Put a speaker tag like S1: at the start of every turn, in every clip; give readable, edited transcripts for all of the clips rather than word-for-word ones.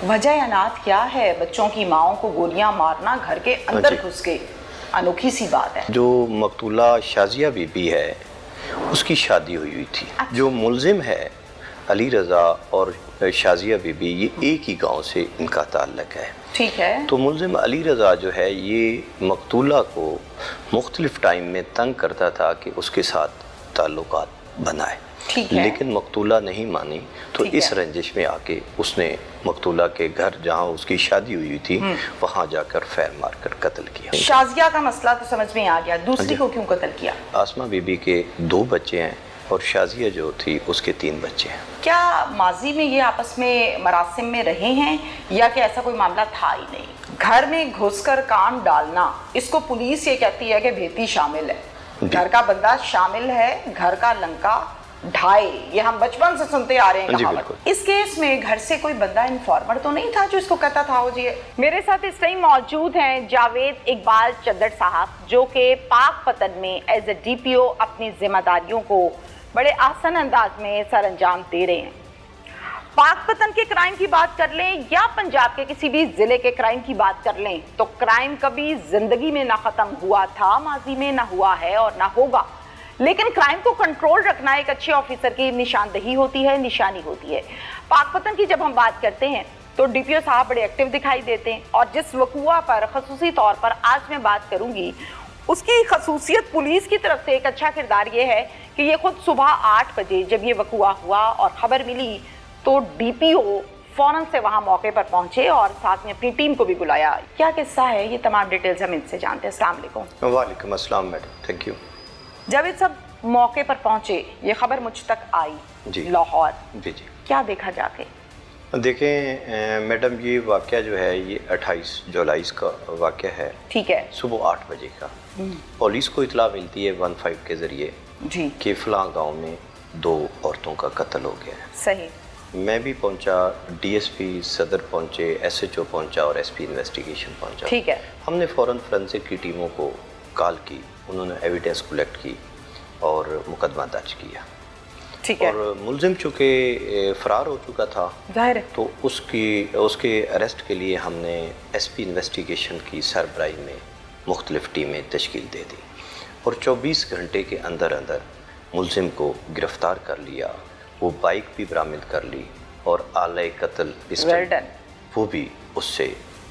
S1: वजह अनाथ क्या है? बच्चों की माओं को गोलियां मारना घर के अंदर घुस के, अनोखी सी बात है।
S2: जो मकतूला शाजिया बीबी है उसकी शादी हुई थी। जो मुलजिम है अली रज़ा और शाजिया बीबी, ये एक ही गांव से इनका ताल्लुक है।
S1: ठीक है।
S2: तो मुलजिम अली रज़ा जो है ये मकतूला को मुख्तलिफ टाइम में तंग करता था कि उसके साथ ताल्लुकात बनाए, लेकिन मकतूला नहीं मानी। तो इस रंजिश में आके उसने मकतूला के घर जहाँ उसकी शादी हुई थी वहाँ जाकर फैर मार कर कत्ल किया।
S1: शाजिया का मसला तो समझ में आ गया, दूसरी को क्यों कत्ल किया?
S2: आसमा बीबी के 2 बच्चे हैं और शाजिया जो थी उसके 3 बच्चे हैं।
S1: क्या माजी में ये आपस में मरासिम में रहे हैं या कि ऐसा कोई मामला था ही नहीं? घर में घुसकर कान डालना, इसको पुलिस ये कहती है कि भेती शामिल है, घर का बंदा शामिल है, घर का लंका ढाई, ये हम बचपन से सुनते आ रहे हैं कहावत। इस केस में घर से कोई बंदा इन्फॉर्मर तो नहीं था जो इसको कहता था? जी मेरे साथ इस टाइम मौजूद हैं जावेद इकबाल चद्दर साहब, जो कि पाक पतन में एज ए DPO अपनी जिम्मेदारियों को बड़े आसान अंदाज में सर अंजाम दे रहे हैं। पाक पतन के क्राइम की बात कर लें या पंजाब के किसी भी जिले के क्राइम की बात कर लें, तो क्राइम कभी जिंदगी में ना खत्म हुआ था, माजी में ना हुआ है और ना होगा। लेकिन क्राइम को कंट्रोल रखना एक अच्छे ऑफिसर की निशानदही होती है, निशानी होती है। पाक पतन की जब हम बात करते हैं तो DPO साहब बड़े एक्टिव दिखाई देते हैं, और जिस वकुआ पर खसूसी तौर पर आज मैं बात करूंगी उसकी खसूसियत पुलिस की तरफ से एक अच्छा किरदार ये है कि ये खुद सुबह 8 बजे जब ये वकुआ हुआ और खबर मिली तो DPO फौरन से वहां मौके पर पहुंचे और साथ में अपनी टीम को भी बुलाया। क्या किस्सा है, ये तमाम डिटेल्स हम इनसे जानते हैं। अस्सलाम वालेकुम।
S2: वालेकुम अस्सलाम मैडम, थैंक यू।
S1: जावेद साहब मौके पर पहुंचे, ये खबर मुझ तक आई लाहौर,
S2: जी,
S1: क्या देखा जाके?
S2: देखें मैडम, ये वाक़या जो है ये 28 जुलाई का वाक़या है।
S1: ठीक है।
S2: सुबह 8 बजे का पुलिस को इतला मिलती है 15 के ज़रिए
S1: जी
S2: कि फ़लाँ गांव में 2 औरतों का कत्ल हो गया है।
S1: सही।
S2: मैं भी पहुंचा, DSP सदर पहुंचे, SHO पहुंचा और SP इन्वेस्टिगेशन पहुंचा।
S1: ठीक है।
S2: हमने फ़ौरन फोरेंसिक की टीमों को कॉल की, उन्होंने एविडेंस कलेक्ट की और मुकदमा दर्ज किया।
S1: ठीक है।
S2: और मुलजिम चूँकि फ़रार हो चुका था,
S1: जाहिर है,
S2: तो उसके अरेस्ट के लिए हमने SP इन्वेस्टिगेशन की सरबराही में मुख्तलिफ टीमें तश्कील दे दी और 24 घंटे के अंदर अंदर मुलजिम को गिरफ़्तार कर लिया। वो बाइक भी बरामद कर ली और आले कत्ल पिस्टल वो भी उससे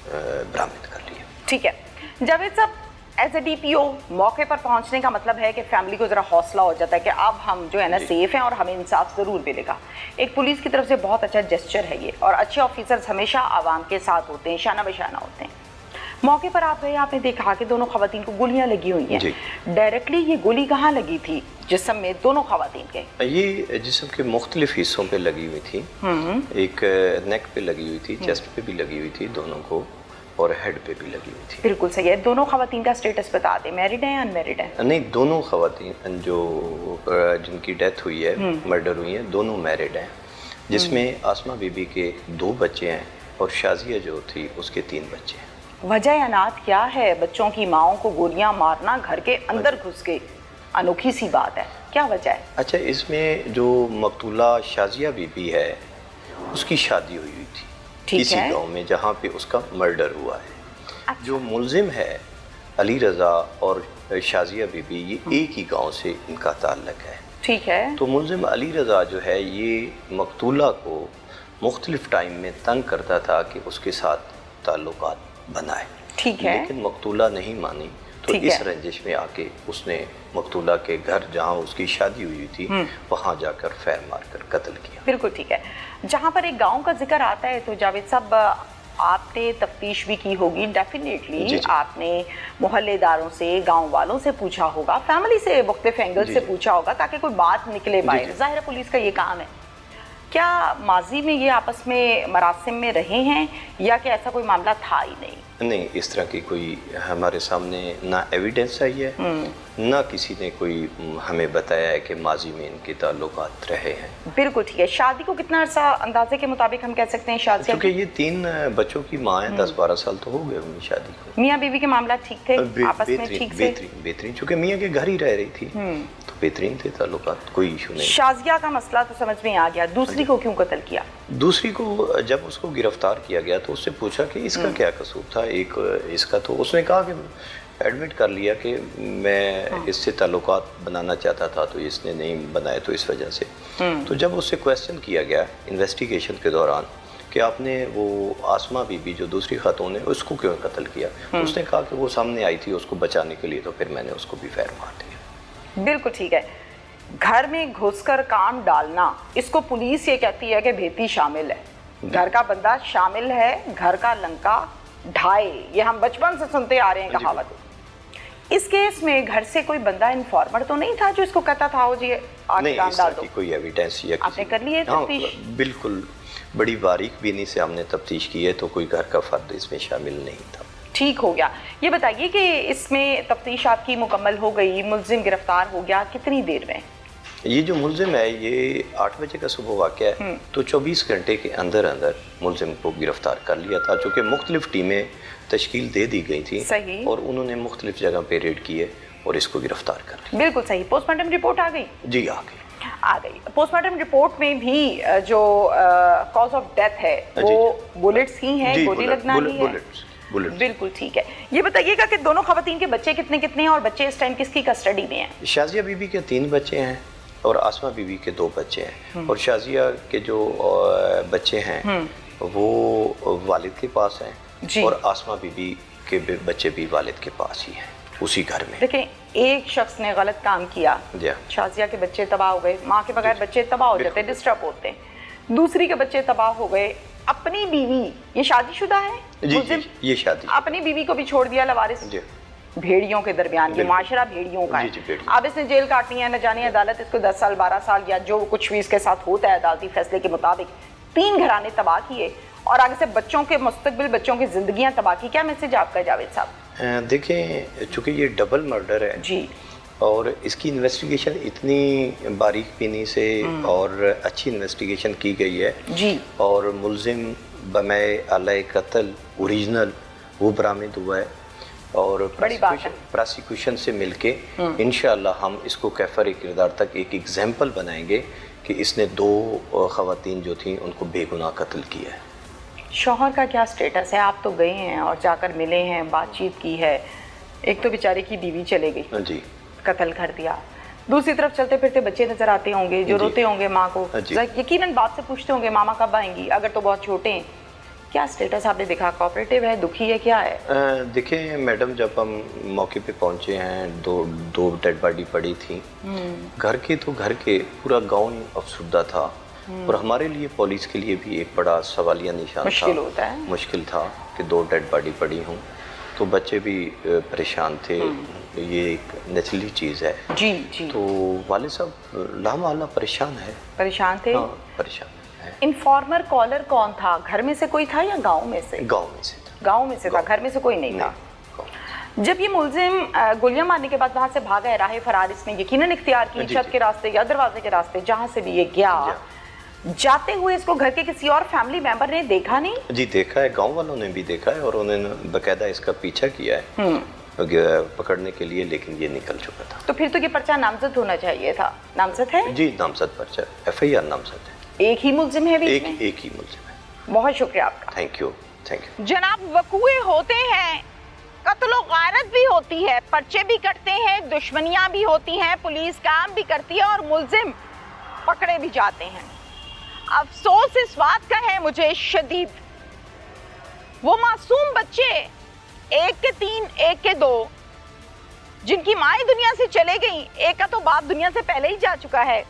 S2: बरामद कर लिया।
S1: ठीक है। जावेद साहब एज ए DPO मौके पर पहुंचने का मतलब है कि फैमिली को ज़रा हौसला हो जाता है कि अब हम जो है ना सेफ हैं और हमें इंसाफ ज़रूर मिलेगा। एक पुलिस की तरफ से बहुत अच्छा जेस्चर है ये, और अच्छे ऑफिसर्स हमेशा आवाम के साथ होते हैं, शाना बशाना होते हैं। मौके पर आप गए, आपने देखा कि दोनों खवातीन को गोलियां लगी हुई हैं। डायरेक्टली ये गोली कहाँ लगी थी जिस्म में दोनों खवातीन के?
S2: ये जिस्म के मुख्तलिफ हिस्सों पे लगी हुई थी। एक नेक पे लगी हुई थी, चेस्ट पे भी लगी हुई थी दोनों को, और हेड पे भी लगी हुई थी।
S1: बिल्कुल सही है। दोनों खवातीन का स्टेटस बता दें, मैरिड हैं या अनमैरिड हैं?
S2: नहीं, दोनों खवातीन जो जिनकी डेथ हुई है, मर्डर हुई है, दोनों मैरिड हैं, जिसमें आसमा बीबी के 2 बच्चे हैं और शाजिया जो थी उसके 3 बच्चे हैं।
S1: वजह अनाथ क्या है? बच्चों की माओं को गोलियां मारना घर के अंदर घुस के, अनोखी सी बात है, क्या वजह है?
S2: अच्छा, इसमें जो मकतूला शाजिया बीबी है उसकी शादी हुई थी किसी गांव में जहाँ पे उसका मर्डर हुआ है। अच्छा। जो मुलजिम है अली रज़ा और शाजिया बीबी, ये एक ही गांव से इनका ताल्लुक है।
S1: ठीक है।
S2: तो मुलजिम अली रज़ा जो है ये मकतूला को मुख्तलिफ टाइम में तंग करता था कि उसके साथ ताल्लुकात बनाए।
S1: ठीक है।
S2: लेकिन मकतूला नहीं मानी, तो इस रंजिश में आके उसने मकतूला के घर जहाँ उसकी शादी हुई थी वहाँ जाकर फैर मार कर कत्ल किया।
S1: बिल्कुल ठीक है। जहाँ पर एक गांव का जिक्र आता है तो जावेद साहब आपने तफ्तीश भी की होगी डेफिनेटली, आपने मोहल्लेदारों से, गांव वालों से पूछा होगा, फैमिली से मुख्तलिफ एंगल से पूछा होगा ताकि कोई बात निकले बाहर। जाहिर है पुलिस का ये काम है। क्या माजी में ये आपस में मरासिम में रहे हैं या कि ऐसा कोई मामला था ही नहीं?
S2: नहीं, इस तरह की कोई हमारे सामने ना एविडेंस आई है, ना किसी ने कोई हमें बताया है कि माजी में इनके ताल्लुकात रहे हैं।
S1: बिल्कुल ठीक है। शादी को कितना अर्सा अंदाजे के मुताबिक हम कह सकते हैं शादी?
S2: क्योंकि ये 3 बच्चों की माँ है, 10-12 साल तो हो गए उनकी शादी को।
S1: मियाँ बीवी के मामला ठीक थे आपस में? ठीक से
S2: बेहतरीन, चूँकि मियाँ के घर ही रह रही थी तो बेहतरीन थे ताल्लुकात, कोई इशू नहीं।
S1: शाजिया का मसला तो समझ में आ गया, दूसरी دوسری کو کیوں قتل کیا؟
S2: دوسری کو جب اس کو گرفتار کیا گیا تو اس سے پوچھا کہ اس کا کیا قصور تھا. ایک اس کا تو اس نے کہا کہ ایڈمٹ کر لیا کہ میں اس سے تعلقات بنانا چاہتا تھا تو اس نے نہیں بنائے تو اس وجہ سے. تو جب اس سے کویسچن کیا گیا انویسٹیگیشن کے دوران کہ آپ نے وہ آسما بی بی جو دوسری خاتون ہے اس کو کیوں قتل کیا, اس نے کہا کہ وہ سامنے آئی تھی اس کو بچانے کے لیے تو پھر میں نے اس کو بھی فیر مار دیا.
S1: بالکل ٹھیک ہے. گھر میں گھس کر کام ڈالنا, اس کو پولیس یہ کہتی ہے کہ بھیتی شامل ہے. گھر کا بندہ شامل ہے, گھر کا لنکا ڈھائے, یہ ہم بچپن سے سنتے آ رہے ہیں کہاوت. اس کیس میں گھر سے کوئی بندہ انفارمر تو نہیں تھا جو اس کو کہتا تھا ہو جی آج
S2: نہیں,
S1: کام
S2: اس
S1: ڈال
S2: طرح
S1: دو؟
S2: کی کوئی ایویڈنس یا
S1: آپ نے کر لی ہے تفتیش؟
S2: بالکل بڑی باریک بینی سے ہم نے تفتیش کی ہے تو کوئی گھر کا فرد اس میں شامل نہیں تھا.
S1: ٹھیک ہو گیا. یہ بتائیے کہ اس میں تفتیش آپ کی مکمل ہو گئی, ملزم گرفتار ہو گیا, کتنی دیر میں؟
S2: یہ جو ملزم ہے یہ 8 بجے کا صبح واقعہ ہے تو 24 گھنٹے کے اندر اندر ملزم کو گرفتار کر لیا تھا, چونکہ مختلف ٹیمیں تشکیل دے دی گئی تھی اور انہوں نے مختلف جگہ پہ ریڈ کیے اور اس کو گرفتار کر لیا.
S1: بالکل صحیح. پوسٹ مارٹم رپورٹ آ گئی؟
S2: جی آ گئی.
S1: پوسٹ مارٹم رپورٹ میں بھی جو کاز آف ڈیتھ ہے وہ بلٹس ہی ہیں, گولی لگنا ہی ہے. بالکل ٹھیک ہے. یہ بتائیے گا کہ دونوں خواتین کے بچے کتنے کتنے ہیں اور بچے اس ٹائم کس کی کسٹڈی میں ہیں؟
S2: شازیہ بی بی کے 3 بچے ہیں اور آسما بی بی کے 2 بچے ہیں, اور شازیہ کے جو بچے ہیں وہ والد کے پاس ہیں اور آسما بی بی کے بچے بھی والد کے پاس ہی ہیں اسی گھر میں.
S1: دیکھیں ایک شخص نے غلط کام کیا, شازیہ کے بچے تباہ ہو گئے, ماں کے بغیر بچے تباہ ہو جاتے ہیں, ڈسٹرب ہوتے ہیں. دوسری کے بچے تباہ ہو گئے, اپنی بیوی, یہ شادی شدہ ہے
S2: جی یہ شادی,
S1: اپنی بیوی کو بھی چھوڑ دیا لوارث. بھیڑیوں کے درمیان یہ معاشرہ بھیڑیوں کا ہے. اب اس نے جیل کاٹنی ہے, نہ جانے عدالت اس کو 10 سال 12 سال یا جو کچھ بھی اس کے ساتھ ہوتا ہے عدالتی فیصلے کے مطابق. 3 گھرانے تباہ کیے اور آگے سے بچوں کے مستقبل, بچوں کی زندگیاں تباہ کی. کیا میسج آپ کا جاوید صاحب؟
S2: دیکھیں چونکہ یہ ڈبل مرڈر ہے
S1: جی
S2: اور اس کی انویسٹیگیشن اتنی باریک بینی سے اور اچھی انویسٹیگیشن کی گئی ہے
S1: جی, اور
S2: ملزم بمع اعلی قتل اوریجنل وہ برآمد ہوا ہے اور پراسیکیوشن سے مل کے انشاءاللہ ہم اس کو کیفر کردار تک ایک ایگزامپل بنائیں گے کہ اس نے 2 خواتین جو تھیں ان کو بے گناہ قتل کیا ہے.
S1: شوہر کا کیا سٹیٹس ہے؟ آپ تو گئے ہیں اور جا کر ملے ہیں, بات چیت کی ہے. ایک تو بیچارے کی بیوی چلے گئی,
S2: جی
S1: قتل کر دیا, دوسری طرف چلتے پھرتے بچے نظر آتے ہوں گے جو روتے ہوں گے ماں کو, یقیناً بات سے پوچھتے ہوں گے ماما کب آئیں گی, اگر تو بہت چھوٹے ہیں. کیا سٹیٹس آپ نے دیکھا؟ کوآپریٹیو ہے, دکھی ہے, کیا ہے؟
S2: دیکھیں میڈم, جب ہم موقع پہ پہنچے ہیں 2 ڈیڈ باڈی پڑی تھیں گھر کے, تو گھر کے پورا گاؤں افسردہ تھا اور ہمارے لیے پولیس کے لیے بھی ایک بڑا سوالیہ نشان تھا, مشکل تھا کہ 2 ڈیڈ باڈی پڑی ہوں. تو بچے بھی پریشان تھے, یہ ایک نیچرلی چیز ہے.
S1: جی جی.
S2: تو والد صاحب لامحالہ پریشان ہے.
S1: پریشان تھے؟
S2: ہاں پریشان ہے.
S1: انفارمر کالر کون تھا؟ گھر میں سے کوئی تھا یا گاؤں میں سے؟
S2: گاؤں میں سے تھا.
S1: گاؤں میں سے تھا, گھر میں سے کوئی نہیں تھا. جب یہ ملزم گولیاں مارنے کے بعد وہاں سے بھاگا ہے, راہ فرار اس نے یقیناً اختیار کی, چھت کے راستے یا دروازے کے راستے, جہاں سے بھی یہ گیا, جاتے ہوئے اس کو گھر کے کسی اور فیملی ممبر نے دیکھا نہیں؟
S2: جی دیکھا ہے, گاؤں والوں نے بھی دیکھا ہے اور انہوں نے باقاعدہ اس کا پیچھا کیا ہے پکڑنے کے لیے, لیکن یہ نکل چکا تھا.
S1: تو پھر تو یہ پرچہ نامزد ہونا چاہیے تھا. نامزد ہے؟
S2: جی نامزد پرچہ, FIR نامزد ہے.
S1: ایک ہی ملزم ہے؟
S2: ایک ہی ملزم ہے.
S1: بہت شکریہ آپ کا.
S2: Thank you.
S1: جناب, وقوعے ہوتے ہیں, قتل و غارت بھی ہوتی ہے, پرچے بھی کٹتے ہیں, دشمنیاں بھی ہوتی ہیں, پولیس کام بھی کرتی ہے اور ملزم پکڑے بھی جاتے ہیں. افسوس اس بات کا ہے مجھے شدید, وہ معصوم بچے, 1 کے 3 1 کے 2, جن کی مائیں دنیا سے چلے گئیں, ایک کا تو باپ دنیا سے پہلے ہی جا چکا ہے,